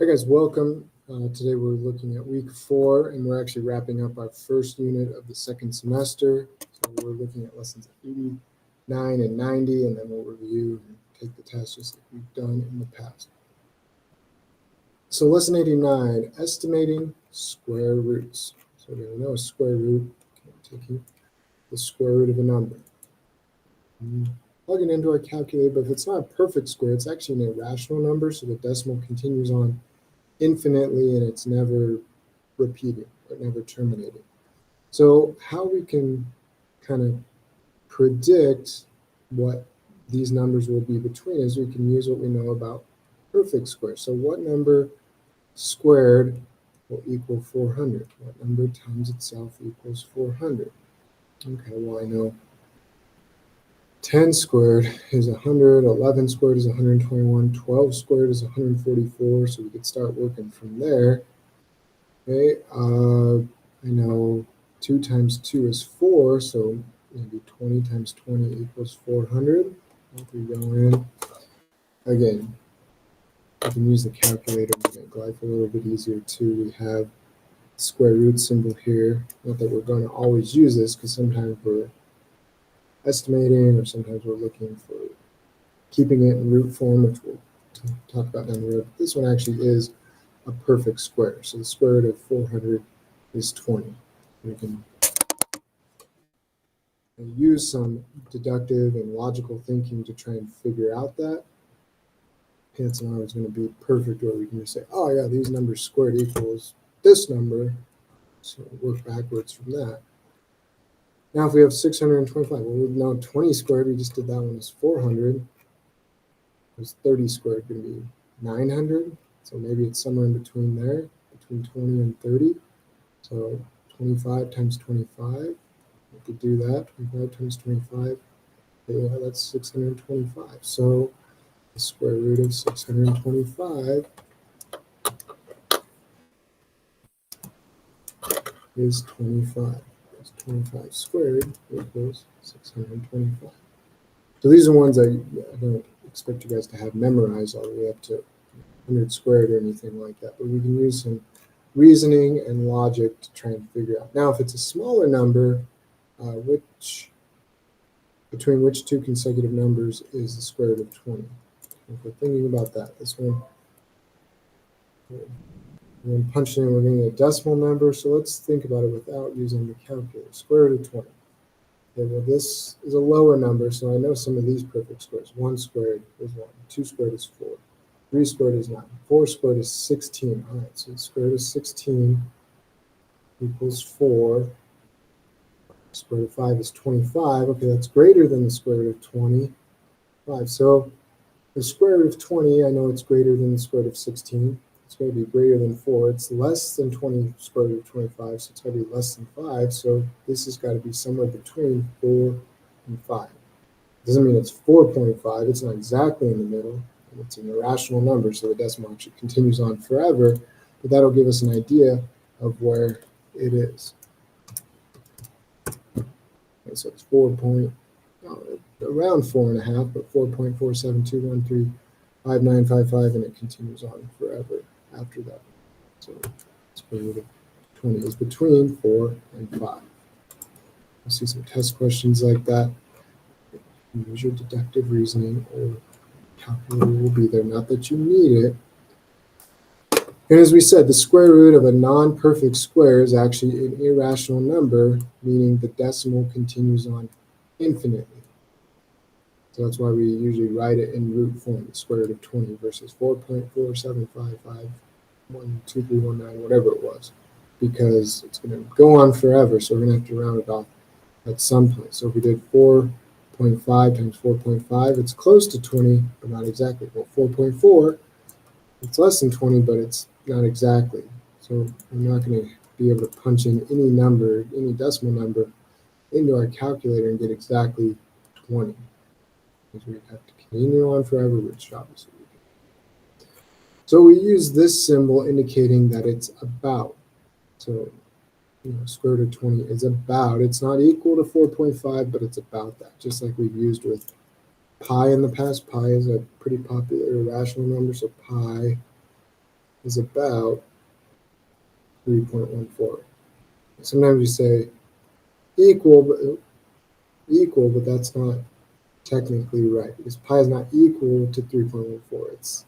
Hi guys, welcome. Today we're looking at week 4 and we're actually wrapping up our first unit of the second semester. So we're looking at lessons 89 and 90 and then we'll review and take the test just like we've done in the past. So lesson 89, estimating square roots. So we're going to know a square root, taking the square root of a number. Plug it into our calculator, but if it's not a perfect square, it's actually an irrational number, so the decimal continues on infinitely and it's never repeated or never terminated. So how we can kind of predict what these numbers will be between is we can use what we know about perfect squares. So what number squared will equal 400? What number times itself equals 400? Okay, well I know 10 squared is 100, 11 squared is 121, 12 squared is 144, so we could start working from there. Okay, I know 2 times 2 is 4, so maybe 20 times 20 equals 400. If we go in, again, I can use the calculator to make life a little bit easier too. We have the square root symbol here. Not that we're going to always use this, because sometimes we're estimating or sometimes we're looking for keeping it in root form, which we'll talk about down the road. This one actually is a perfect square. So the square root of 400 is 20. We can use some deductive and logical thinking to try and figure out that. It's not always going to be perfect where we can just say, oh yeah, these numbers squared equals this number. So work backwards from that. Now if we have 625, well, we know 20 squared, we just did that one, is 400. Is 30 squared going to be 900? So maybe it's somewhere in between there, between 20 and 30. So 25 times 25, we could do that. 25 times 25, yeah, that's 625. So the square root of 625 is 25. It's 25 squared equals 625. So these are ones I don't expect you guys to have memorized all the way up to 100 squared or anything like that, but we can use some reasoning and logic to try and figure out. Now, if it's a smaller number, between which two consecutive numbers is the square root of 20? If we're thinking about that, this one, we're punching in, we're getting a decimal number, so let's think about it without using the calculator. Square root of 20. Okay, well, this is a lower number, so I know some of these perfect squares. 1 squared is 1, 2 squared is 4, 3 squared is 9, 4 squared is 16. All right, so the square root of 16 equals 4. Square root of 5 is 25. Okay, that's greater than the square root of 25. So the square root of 20, I know it's greater than the square root of 16. It's going to be greater than 4. It's less than 20 square root of 25, so it's going to be less than 5. So this has got to be somewhere between 4 and 5. It doesn't mean it's 4.5. It's not exactly in the middle. It's an irrational number, so the decimal actually continues on forever. But that'll give us an idea of where it is. Okay, so it's around 4.5, but 4.472135955, and it continues on forever after that. So square root of 20 is between 4 and 5. I'll see some test questions like that. Use your deductive reasoning, or calculator will be there. Not that you need it. And as we said, the square root of a non-perfect square is actually an irrational number, meaning the decimal continues on infinitely. So that's why we usually write it in root form, the square root of 20 versus 4.475512319, whatever it was, because it's going to go on forever, so we're going to have to round it off at some point. So if we did 4.5 times 4.5, it's close to 20, but not exactly. Well, 4.4, it's less than 20, but it's not exactly. So I'm not going to be able to punch in any number, any decimal number into our calculator and get exactly 20. Because we have to continue on forever, which obviously we can. So we use this symbol indicating that it's about. So, square root of 20 is about. It's not equal to 4.5, but it's about that. Just like we've used with pi in the past. Pi is a pretty popular irrational number, so pi is about 3.14. Sometimes you say equal, but that's not technically right because pi is not equal to 3.14. It's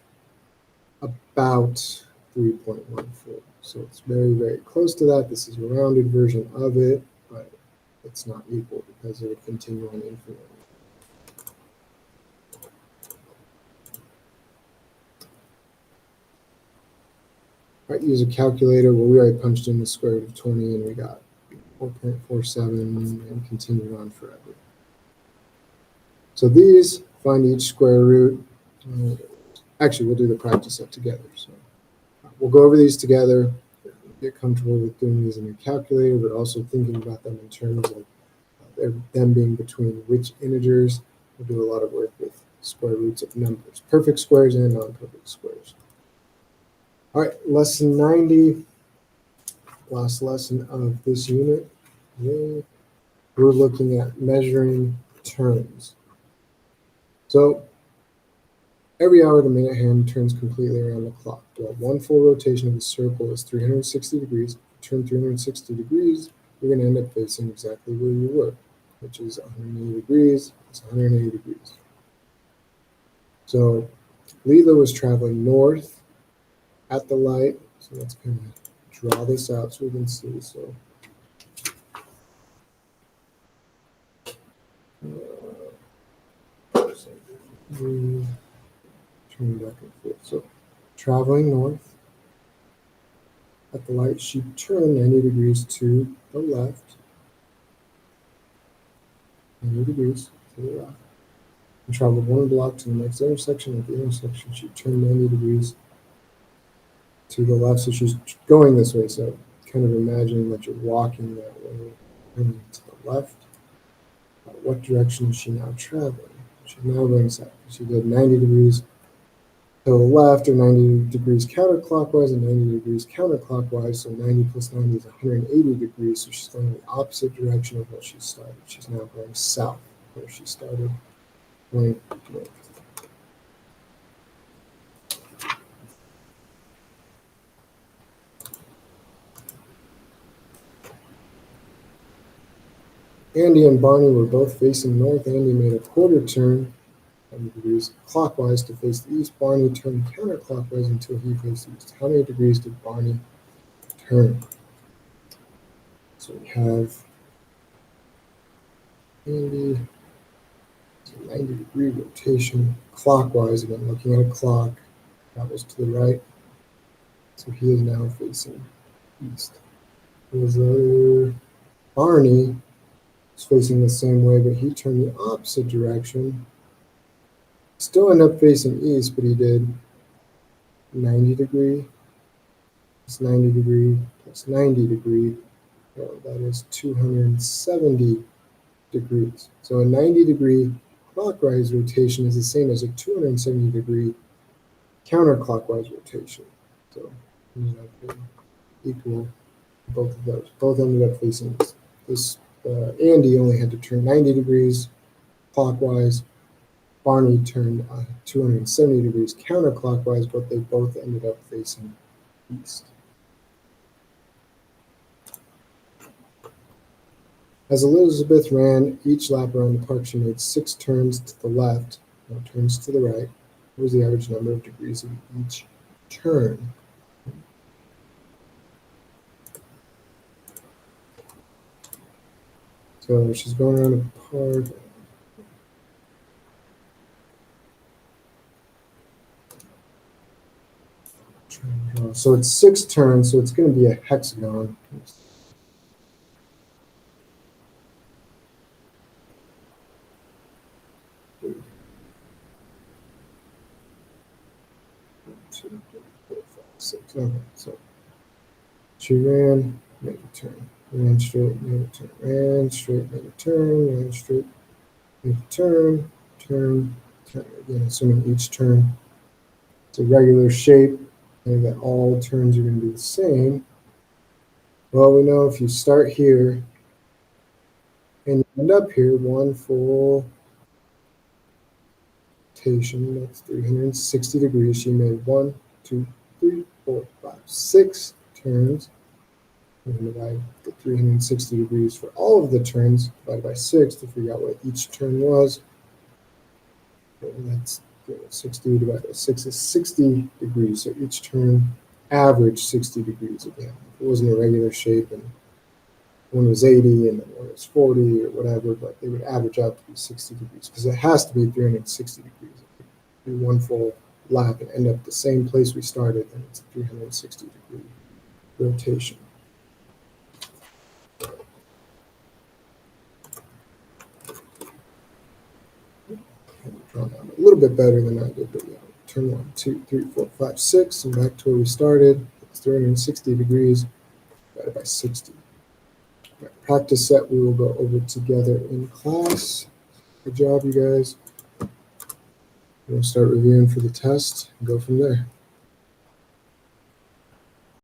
about 3.14. So it's very, very close to that. This is a rounded version of it, but it's not equal because it would continue on infinitely. All right, use a calculator. Well, we already punched in the square root of 20 and we got 4.47 and continued on forever. So these, find each square root. Actually, we'll do the practice set together. So we'll go over these together, get comfortable with doing these in your calculator, but also thinking about them in terms of them being between which integers. We'll do a lot of work with square roots of numbers, perfect squares and non-perfect squares. All right, lesson 90, last lesson of this unit. We're looking at measuring terms. So every hour the minute hand turns completely around the clock. Well, one full rotation of the circle is 360 degrees. If you turn 360 degrees, you're going to end up facing exactly where you were, which is 180 degrees. It's 180 degrees. So Leela was traveling north at the light. So let's kind of draw this out so we can see. So turning back and forth. So traveling north at the light, she turned 90 degrees to the left. 90 degrees to the left. And traveled one block to the next intersection. At the intersection, she turned 90 degrees to the left. So she's going this way. So kind of imagining that you're walking that way, turning to the left. What direction is she now traveling? She's now going south. She did 90 degrees to the left, or 90 degrees counterclockwise, and 90 degrees counterclockwise. So 90 plus 90 is 180 degrees. So she's going in the opposite direction of what she started. She's now going south where she started, going north. Andy and Barney were both facing north. Andy made a quarter turn 90 degrees clockwise to face the east. Barney turned counterclockwise until he faced east. How many degrees did Barney turn? So we have Andy, 90-degree rotation clockwise. Again, looking at a clock, travels to the right. So he is now facing east. Barney is facing the same way, but he turned the opposite direction. Still ended up facing east, but he did 90 degree plus 90 degree plus 90 degree. Well, that is 270 degrees. So a 90-degree clockwise rotation is the same as a 270-degree counterclockwise rotation. So ended up being equal to both of those. Both ended up facing this. Andy only had to turn 90 degrees clockwise. Barney turned 270 degrees counterclockwise, but they both ended up facing east. As Elizabeth ran each lap around the park, she made 6 turns to the left, no turns to the right. What was the average number of degrees of each turn? So she's going around the park. So it's 6 turns, so it's going to be a hexagon. Okay, so she ran, made a turn, ran straight, made a turn, ran straight, made a turn, ran straight, made a turn, turn. Again, assuming each turn it's a regular shape and that all turns are going to be the same. Well, we know if you start here and you end up here, one full rotation, that's 360 degrees. She made 1, 2, 3, 4, 6 turns. We're going to divide the 360 degrees for all of the turns divided by 6 to figure out what each turn was. And that's 60 divided by 6 is 60 degrees. So each turn averaged 60 degrees again. It wasn't a regular shape, and one was 80 and then one was 40 or whatever, but they would average out to be 60 degrees because it has to be 360 degrees. If you do one full lap and end up the same place we started, then it's a 360 degree rotation. Drawn out a little bit better than I did, but yeah, turn 1, 2, 3, 4, 5, 6, and back to where we started. It's 360 degrees divided by 60. Right, practice set we will go over together in class. Good job, you guys. We'll start reviewing for the test and go from there.